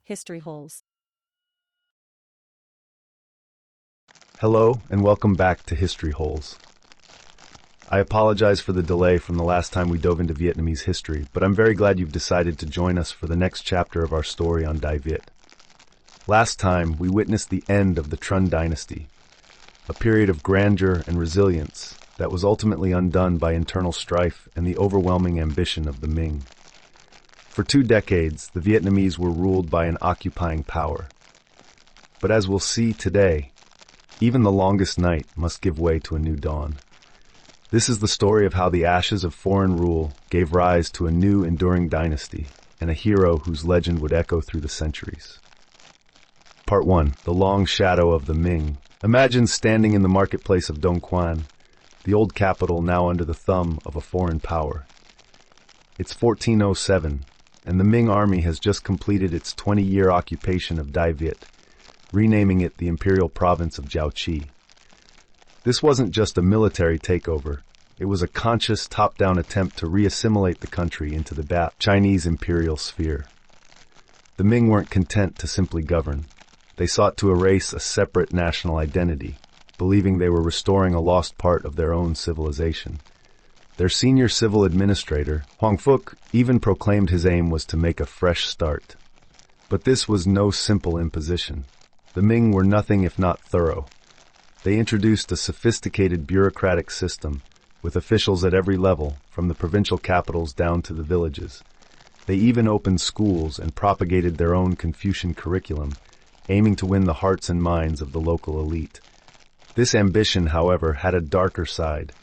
History holes. Hello, and welcome back to History Holes. I apologize for the delay from the last time we dove into Vietnamese history, but I'm very glad you've decided to join us for the next chapter of our story on Đại Việt. Last time, we witnessed the end of the Trần Dynasty, a period of grandeur and resilience that was ultimately undone by internal strife and the overwhelming ambition of the Ming. For 2 decades, the Vietnamese were ruled by an occupying power. But as we'll see today, even the longest night must give way to a new dawn. This is the story of how the ashes of foreign rule gave rise to a new enduring dynasty and a hero whose legend would echo through the centuries. Part 1. The Long Shadow of the Ming. Imagine standing in the marketplace of Dong Quan, the old capital now under the thumb of a foreign power. It's 1407, and the Ming army has just completed its 20-year occupation of Đại Việt, renaming it the imperial province of Jiaoqi. This wasn't just a military takeover, it was a conscious top-down attempt to re-assimilate the country into the Chinese imperial sphere. The Ming weren't content to simply govern. They sought to erase a separate national identity, believing they were restoring a lost part of their own civilization. Their senior civil administrator, Hoàng Phúc, even proclaimed his aim was to make a fresh start. But this was no simple imposition. The Ming were nothing if not thorough. They introduced a sophisticated bureaucratic system, with officials at every level, from the provincial capitals down to the villages. They even opened schools and propagated their own Confucian curriculum, aiming to win the hearts and minds of the local elite. This ambition, however, had a darker side.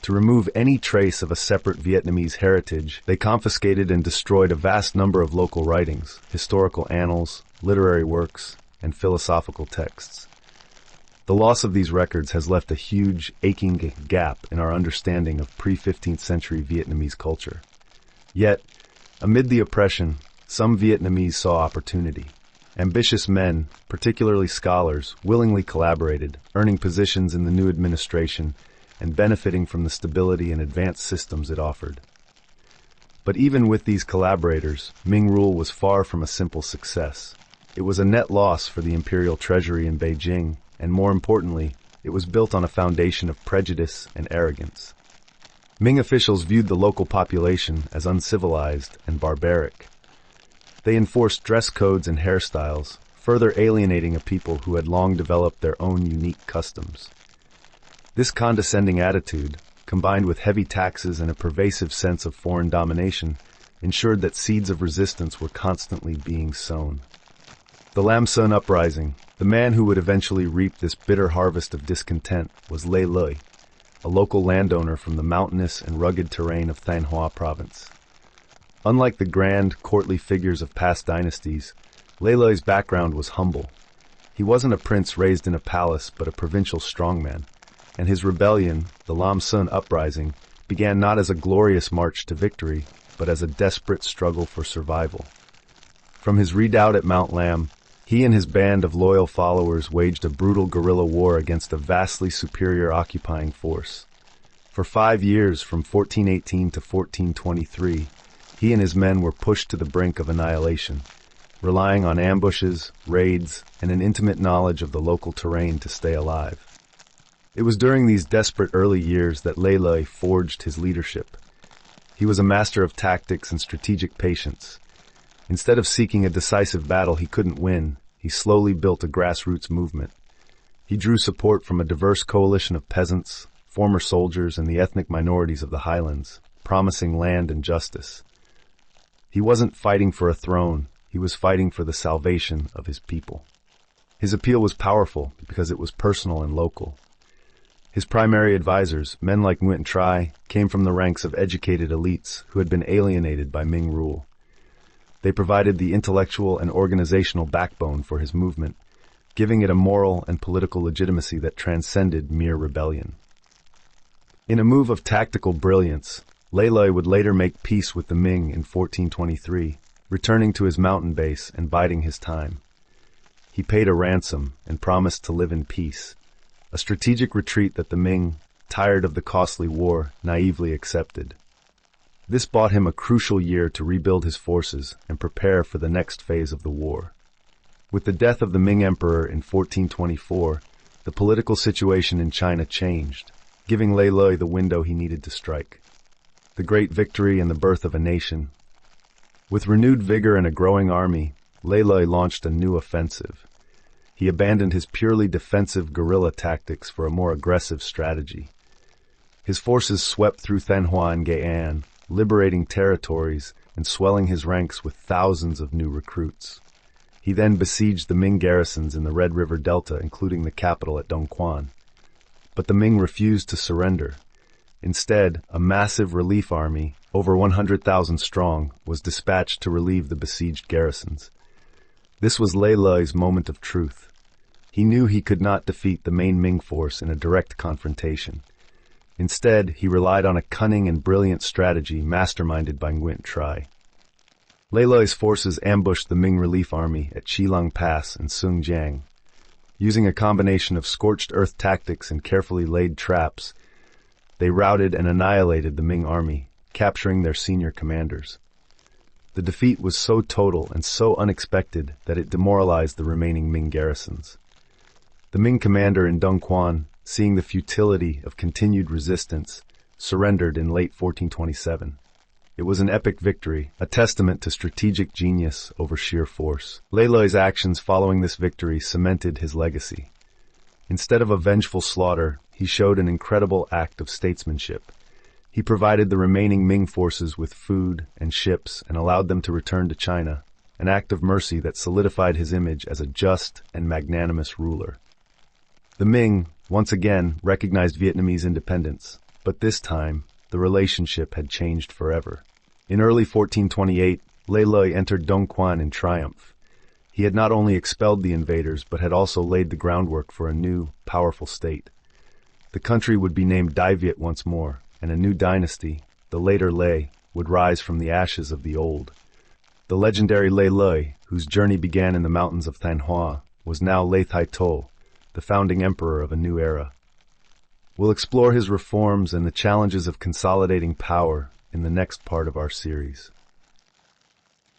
To remove any trace of a separate Vietnamese heritage, they confiscated and destroyed a vast number of local writings, historical annals, literary works, and philosophical texts. The loss of these records has left a huge, aching gap in our understanding of pre-15th century Vietnamese culture. Yet, amid the oppression, some Vietnamese saw opportunity. Ambitious men, particularly scholars, willingly collaborated, earning positions in the new administration and benefiting from the stability and advanced systems it offered. But even with these collaborators, Ming rule was far from a simple success. It was a net loss for the imperial treasury in Beijing, and more importantly, it was built on a foundation of prejudice and arrogance. Ming officials viewed the local population as uncivilized and barbaric. They enforced dress codes and hairstyles, further alienating a people who had long developed their own unique customs. This condescending attitude, combined with heavy taxes and a pervasive sense of foreign domination, ensured that seeds of resistance were constantly being sown. The Lam Son uprising, the man who would eventually reap this bitter harvest of discontent, was Lê Lê, a local landowner from the mountainous and rugged terrain of Thanh Hóa province. Unlike the grand, courtly figures of past dynasties, Lê Lé's background was humble. He wasn't a prince raised in a palace, but a provincial strongman, and his rebellion, the Lam Son uprising, began not as a glorious march to victory, but as a desperate struggle for survival. From his redoubt at Mount Lam, he and his band of loyal followers waged a brutal guerrilla war against a vastly superior occupying force. For 5 years, from 1418 to 1423, he and his men were pushed to the brink of annihilation, relying on ambushes, raids, and an intimate knowledge of the local terrain to stay alive. It was during these desperate early years that Lê Lê forged his leadership. He was a master of tactics and strategic patience. Instead of seeking a decisive battle he couldn't win, he slowly built a grassroots movement. He drew support from a diverse coalition of peasants, former soldiers, and the ethnic minorities of the highlands, promising land and justice. He wasn't fighting for a throne, he was fighting for the salvation of his people. His appeal was powerful because it was personal and local. His primary advisors, men like Nguyen Trai, came from the ranks of educated elites who had been alienated by Ming rule. They provided the intellectual and organizational backbone for his movement, giving it a moral and political legitimacy that transcended mere rebellion. In a move of tactical brilliance, Lê Lê would later make peace with the Ming in 1423, returning to his mountain base and biding his time. He paid a ransom and promised to live in peace, a strategic retreat that the Ming, tired of the costly war, naively accepted. This bought him a crucial year to rebuild his forces and prepare for the next phase of the war. With the death of the Ming Emperor in 1424, the political situation in China changed, giving Lê Lợi the window he needed to strike. The great victory and the birth of a nation. With renewed vigor and a growing army, Lê Lợi launched a new offensive. He abandoned his purely defensive guerrilla tactics for a more aggressive strategy. His forces swept through Thanh and Nghệ, liberating territories and swelling his ranks with thousands of new recruits. He then besieged the Ming garrisons in the Red River Delta, including the capital at Dong Quan. But the Ming refused to surrender. Instead, a massive relief army, over 100,000 strong, was dispatched to relieve the besieged garrisons. This was Lê Lợi moment of truth. He knew he could not defeat the main Ming force in a direct confrontation. Instead, he relied on a cunning and brilliant strategy masterminded by Nguyen Tri. Lê Lợi forces ambushed the Ming relief army at Chilang Pass and Sung Jiang. Using a combination of scorched earth tactics and carefully laid traps, they routed and annihilated the Ming army, capturing their senior commanders. The defeat was so total and so unexpected that it demoralized the remaining Ming garrisons. The Ming commander in Dong Quan, seeing the futility of continued resistance, surrendered in late 1427. It was an epic victory, a testament to strategic genius over sheer force. Lê Lợi actions following this victory cemented his legacy. Instead of a vengeful slaughter, he showed an incredible act of statesmanship. He provided the remaining Ming forces with food and ships and allowed them to return to China, an act of mercy that solidified his image as a just and magnanimous ruler. The Ming, once again, recognized Vietnamese independence, but this time, the relationship had changed forever. In early 1428, Lê Lợi entered Dong Quan in triumph. He had not only expelled the invaders, but had also laid the groundwork for a new, powerful state. The country would be named Đại Việt once more, and a new dynasty, the Later Lê, would rise from the ashes of the old. The legendary Lê Lợi, whose journey began in the mountains of Thanh Hoa, was now Lê Thánh Tông, the founding emperor of a new era. We'll explore his reforms and the challenges of consolidating power in the next part of our series.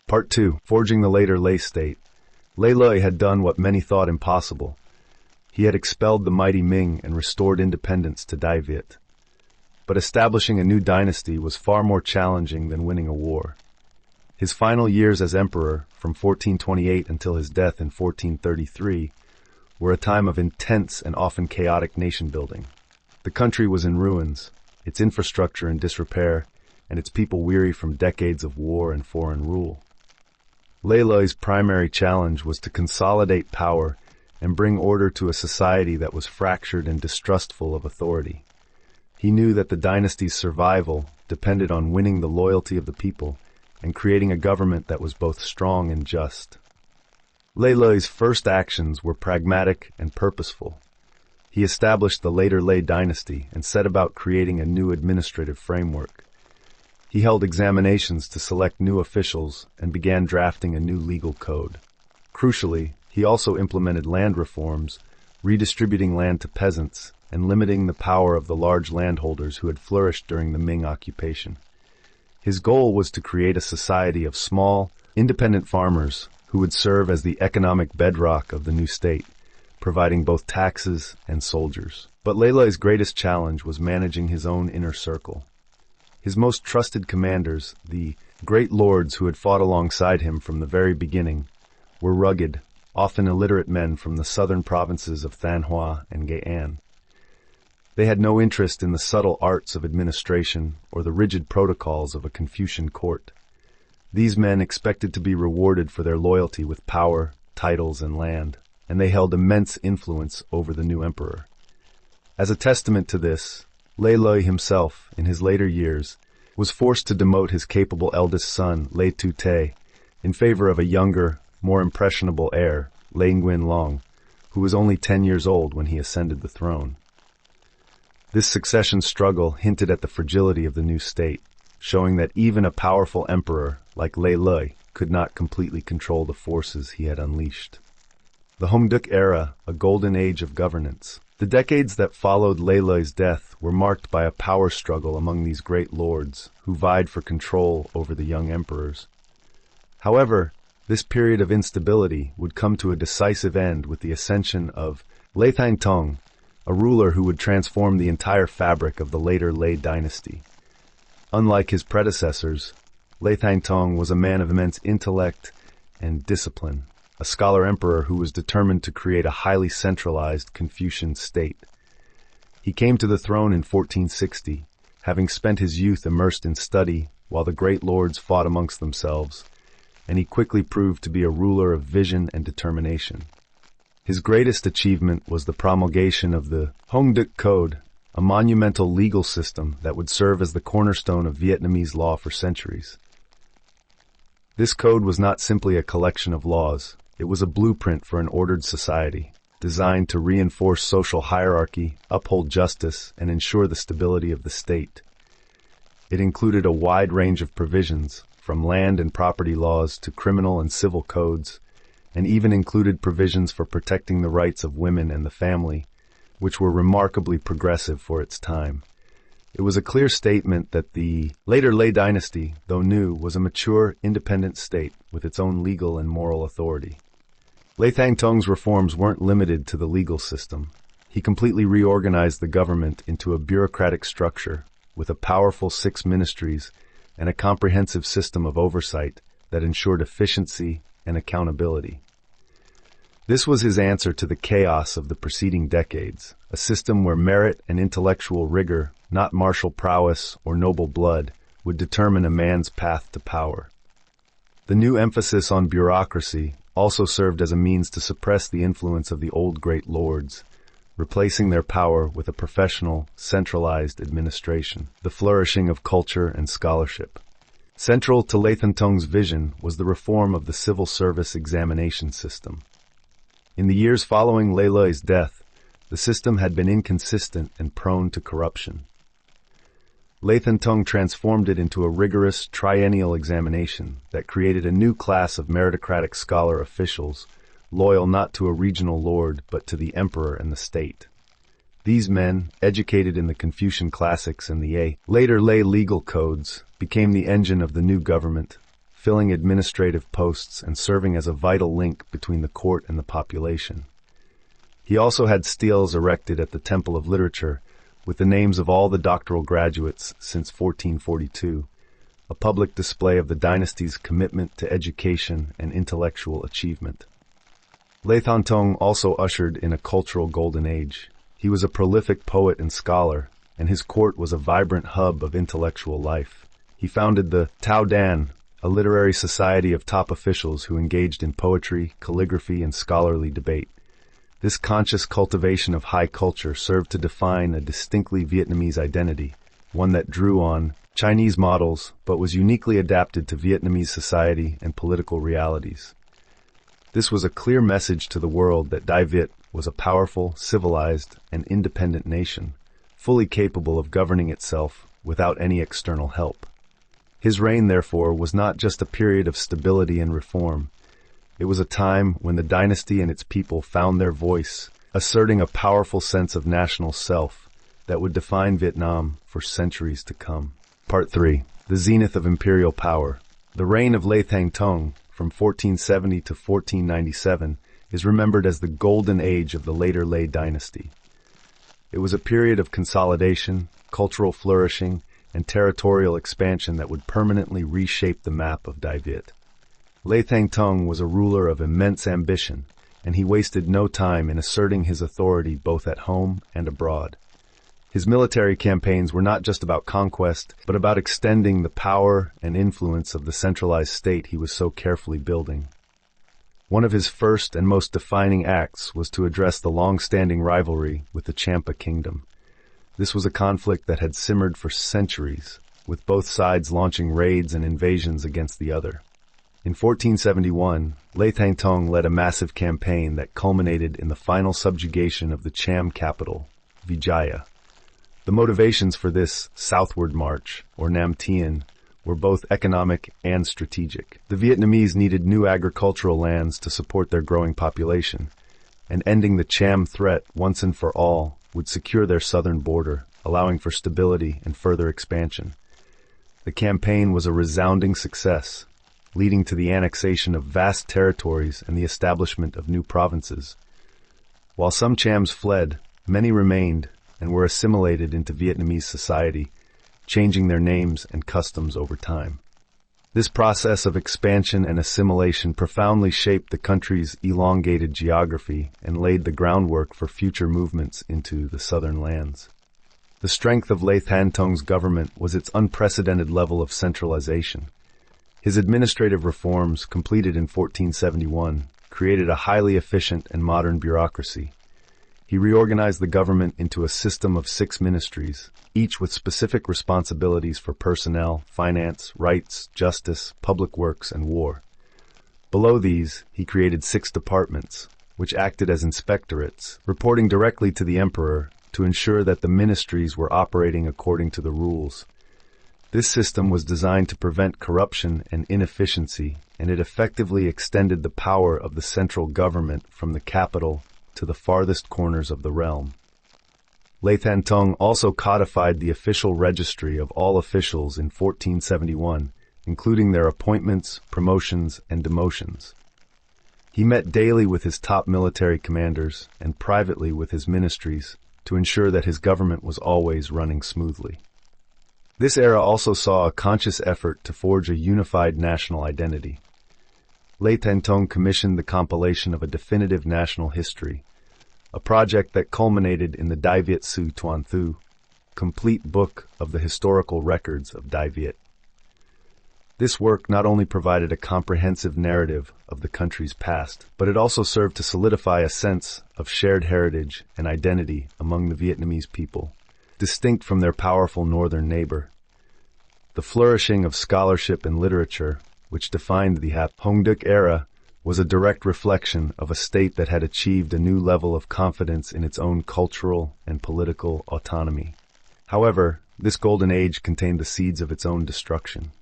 Part 2. Forging the Later Lê State. Lê Lợi had done what many thought impossible. He had expelled the mighty Ming and restored independence to Đại Việt. But establishing a new dynasty was far more challenging than winning a war. His final years as emperor, from 1428 until his death in 1433, were a time of intense and often chaotic nation-building. The country was in ruins, its infrastructure in disrepair, and its people weary from decades of war and foreign rule. Lê Lợi primary challenge was to consolidate power and bring order to a society that was fractured and distrustful of authority. He knew that the dynasty's survival depended on winning the loyalty of the people and creating a government that was both strong and just. Lê Lợi first actions were pragmatic and purposeful. He established the Later Lê Dynasty and set about creating a new administrative framework. He held examinations to select new officials and began drafting a new legal code. Crucially, he also implemented land reforms, redistributing land to peasants and limiting the power of the large landholders who had flourished during the Ming occupation. His goal was to create a society of small, independent farmers who would serve as the economic bedrock of the new state, providing both taxes and soldiers. But Lê Lợi greatest challenge was managing his own inner circle. His most trusted commanders, the great lords who had fought alongside him from the very beginning, were rugged, often illiterate men from the southern provinces of Thanh Hoa and Nghệ. They had no interest in the subtle arts of administration or the rigid protocols of a Confucian court. These men expected to be rewarded for their loyalty with power, titles, and land, and they held immense influence over the new emperor. As a testament to this, Lê Lợi himself, in his later years, was forced to demote his capable eldest son, Lê Tu Thê, in favor of a younger, more impressionable heir, Lê Nguyen Long, who was only 10 years old when he ascended the throne. This succession struggle hinted at the fragility of the new state, showing that even a powerful emperor like Lê Lợi could not completely control the forces he had unleashed. The Hồng Đức era, a golden age of governance, The decades that followed Lê Lé's death were marked by a power struggle among these great lords who vied for control over the young emperors. However, this period of instability would come to a decisive end with the ascension of Lê Thánh Tông, a ruler who would transform the entire fabric of the later Lê Dynasty. Unlike his predecessors, Lê Thánh Tông was a man of immense intellect and discipline, a scholar-emperor who was determined to create a highly centralized Confucian state. He came to the throne in 1460, having spent his youth immersed in study while the great lords fought amongst themselves, and he quickly proved to be a ruler of vision and determination. His greatest achievement was the promulgation of the Hong Duc Code, a monumental legal system that would serve as the cornerstone of Vietnamese law for centuries. This code was not simply a collection of laws. It was a blueprint for an ordered society, designed to reinforce social hierarchy, uphold justice, and ensure the stability of the state. It included a wide range of provisions, from land and property laws to criminal and civil codes, and even included provisions for protecting the rights of women and the family, which were remarkably progressive for its time. It was a clear statement that the Later Lê Dynasty, though new, was a mature, independent state with its own legal and moral authority. Lê Thánh Tong's reforms weren't limited to the legal system. He completely reorganized the government into a bureaucratic structure with a powerful 6 ministries and a comprehensive system of oversight that ensured efficiency and accountability. This was his answer to the chaos of the preceding decades, a system where merit and intellectual rigor, not martial prowess or noble blood, would determine a man's path to power. The new emphasis on bureaucracy also served as a means to suppress the influence of the old great lords, replacing their power with a professional, centralized administration, the flourishing of culture and scholarship. Central to Lê Thánh Tong's vision was the reform of the civil service examination system. In the years following Lê Lé's death, the system had been inconsistent and prone to corruption. Lê Thánh Tông transformed it into a rigorous triennial examination that created a new class of meritocratic scholar officials, loyal not to a regional lord but to the emperor and the state. These men, educated in the Confucian classics and the Later Lê legal codes, became the engine of the new government, filling administrative posts and serving as a vital link between the court and the population. He also had steles erected at the Temple of Literature with the names of all the doctoral graduates since 1442, a public display of the dynasty's commitment to education and intellectual achievement. Lê Thánh Tông also ushered in a cultural golden age. He was a prolific poet and scholar, and his court was a vibrant hub of intellectual life. He founded the Tao Dan, a literary society of top officials who engaged in poetry, calligraphy, and scholarly debate. This conscious cultivation of high culture served to define a distinctly Vietnamese identity, one that drew on Chinese models but was uniquely adapted to Vietnamese society and political realities. This was a clear message to the world that Đại Việt was a powerful, civilized, and independent nation, fully capable of governing itself without any external help. His reign, therefore, was not just a period of stability and reform. It was a time when the dynasty and its people found their voice, asserting a powerful sense of national self that would define Vietnam for centuries to come. Part 3. The Zenith of Imperial Power. The reign of Lê Thánh Tông, from 1470 to 1497, is remembered as the golden age of the Later Lê Dynasty. It was a period of consolidation, cultural flourishing, and territorial expansion that would permanently reshape the map of Đại Việt. Lê Thánh Tông was a ruler of immense ambition, and he wasted no time in asserting his authority both at home and abroad. His military campaigns were not just about conquest, but about extending the power and influence of the centralized state he was so carefully building. One of his first and most defining acts was to address the long-standing rivalry with the Champa kingdom. This was a conflict that had simmered for centuries, with both sides launching raids and invasions against the other. In 1471, Lê Thánh Tông led a massive campaign that culminated in the final subjugation of the Cham capital, Vijaya. The motivations for this southward march, or Nam Tien, were both economic and strategic. The Vietnamese needed new agricultural lands to support their growing population, and ending the Cham threat once and for all would secure their southern border, allowing for stability and further expansion. The campaign was a resounding success, leading to the annexation of vast territories and the establishment of new provinces. While some Chams fled, many remained and were assimilated into Vietnamese society, changing their names and customs over time. This process of expansion and assimilation profoundly shaped the country's elongated geography and laid the groundwork for future movements into the southern lands. The strength of Lê Thánh Tong's government was its unprecedented level of centralization. His administrative reforms, completed in 1471, created a highly efficient and modern bureaucracy. He reorganized the government into a system of 6 ministries, each with specific responsibilities for personnel, finance, rights, justice, public works, and war. Below these, he created 6 departments, which acted as inspectorates, reporting directly to the emperor to ensure that the ministries were operating according to the rules. This system was designed to prevent corruption and inefficiency, and it effectively extended the power of the central government from the capital to the farthest corners of the realm. Lê Thánh Tông also codified the official registry of all officials in 1471, including their appointments, promotions, and demotions. He met daily with his top military commanders and privately with his ministries to ensure that his government was always running smoothly. This era also saw a conscious effort to forge a unified national identity. Lê Thánh Tông commissioned the compilation of a definitive national history, a project that culminated in the Đại Việt Sử Toàn Thư, complete book of the historical records of Đại Việt. This work not only provided a comprehensive narrative of the country's past, but it also served to solidify a sense of shared heritage and identity among the Vietnamese people, distinct from their powerful northern neighbor. The flourishing of scholarship and literature, which defined the Hong Duc era, was a direct reflection of a state that had achieved a new level of confidence in its own cultural and political autonomy. However, this golden age contained the seeds of its own destruction.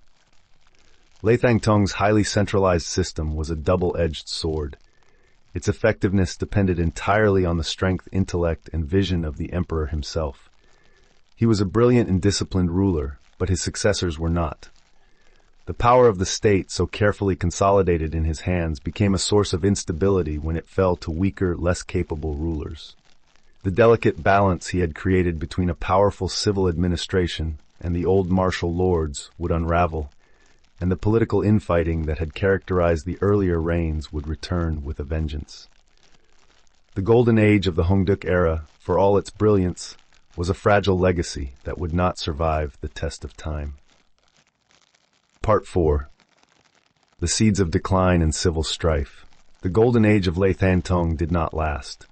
Lê Thánh Tong's highly centralized system was a double-edged sword. Its effectiveness depended entirely on the strength, intellect, and vision of the emperor himself. He was a brilliant and disciplined ruler, but his successors were not. The power of the state, so carefully consolidated in his hands, became a source of instability when it fell to weaker, less capable rulers. The delicate balance he had created between a powerful civil administration and the old martial lords would unravel, and the political infighting that had characterized the earlier reigns would return with a vengeance. The golden age of the Hong Duc era, for all its brilliance, was a fragile legacy that would not survive the test of time. Part 4. The Seeds of Decline and Civil Strife. The golden age of Lê Thánh Tông did not last.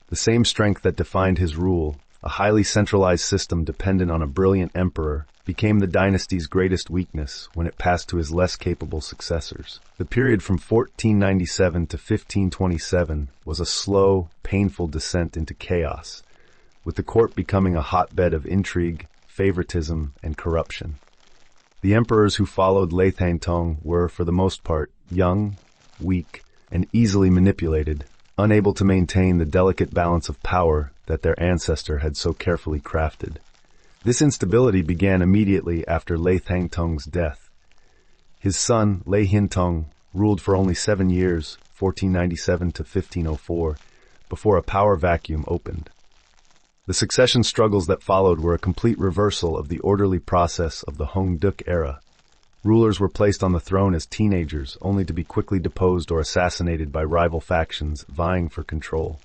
The same strength that defined his rule, a highly centralized system dependent on a brilliant emperor, became the dynasty's greatest weakness when it passed to his less capable successors. The period from 1497 to 1527 was a slow, painful descent into chaos, with the court becoming a hotbed of intrigue, favoritism, and corruption. The emperors who followed Lê Thánh Tông were, for the most part, young, weak, and easily manipulated, unable to maintain the delicate balance of power that their ancestor had so carefully crafted. This instability began immediately after Lê Thánh Tong's death. His son, Lê Hinh Tông, ruled for only 7 years, 1497 to 1504, before a power vacuum opened. The succession struggles that followed were a complete reversal of the orderly process of the Hong Duc era. Rulers were placed on the throne as teenagers, only to be quickly deposed or assassinated by rival factions vying for control.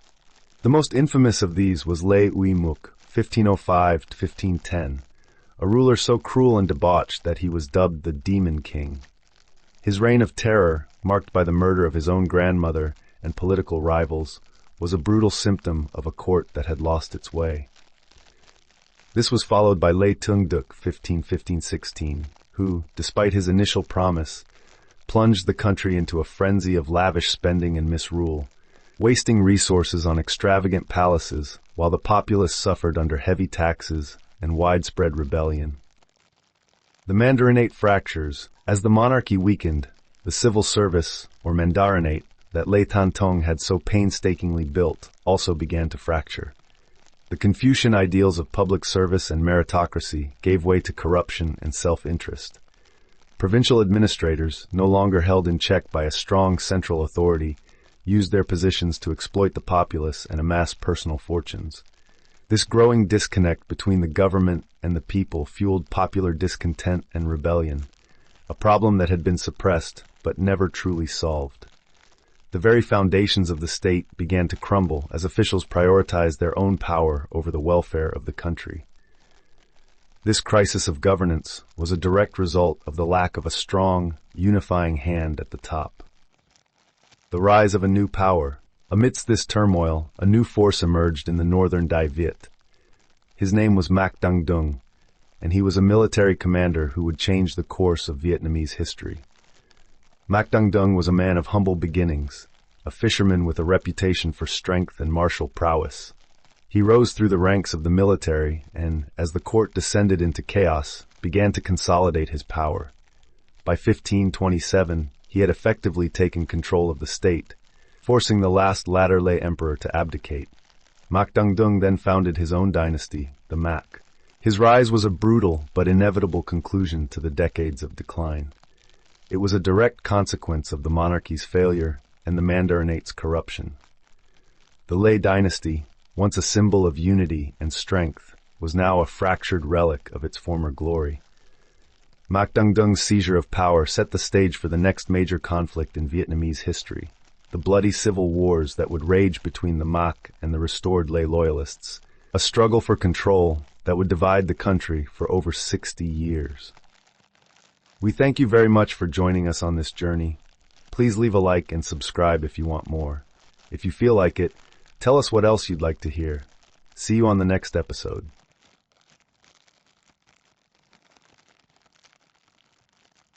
The most infamous of these was Lê Uy Muk, 1505 to 1510, a ruler so cruel and debauched that he was dubbed the Demon King. His reign of terror, marked by the murder of his own grandmother and political rivals, was a brutal symptom of a court that had lost its way. This was followed by Lê Tung Duc, 1515-16, who, despite his initial promise, plunged the country into a frenzy of lavish spending and misrule, wasting resources on extravagant palaces while the populace suffered under heavy taxes and widespread rebellion. The Mandarinate fractures. As the monarchy weakened, the civil service, or Mandarinate, that Lê Thánh Tông had so painstakingly built also began to fracture. The Confucian ideals of public service and meritocracy gave way to corruption and self-interest. Provincial administrators, no longer held in check by a strong central authority, used their positions to exploit the populace and amass personal fortunes. This growing disconnect between the government and the people fueled popular discontent and rebellion, a problem that had been suppressed but never truly solved. The very foundations of the state began to crumble as officials prioritized their own power over the welfare of the country. This crisis of governance was a direct result of the lack of a strong, unifying hand at the top. The rise of a new power. Amidst this turmoil, a new force emerged in the northern Đại Việt. His name was Mạc Đăng Dung, and he was a military commander who would change the course of Vietnamese history. Mạc Đăng Dung was a man of humble beginnings, a fisherman with a reputation for strength and martial prowess. He rose through the ranks of the military and, as the court descended into chaos, began to consolidate his power. By 1527, he had effectively taken control of the state, forcing the last Later Lê emperor to abdicate. Mạc Đăng Dung then founded his own dynasty, the Mạc. His rise was a brutal but inevitable conclusion to the decades of decline. It was a direct consequence of the monarchy's failure and the Mandarinate's corruption. The Lê Dynasty, once a symbol of unity and strength, was now a fractured relic of its former glory. Mạc Đăng Dung's seizure of power set the stage for the next major conflict in Vietnamese history, the bloody civil wars that would rage between the Mạc and the restored Lê loyalists, a struggle for control that would divide the country for over 60 years. We thank you very much for joining us on this journey. Please leave a like and subscribe if you want more. If you feel like it, tell us what else you'd like to hear. See you on the next episode.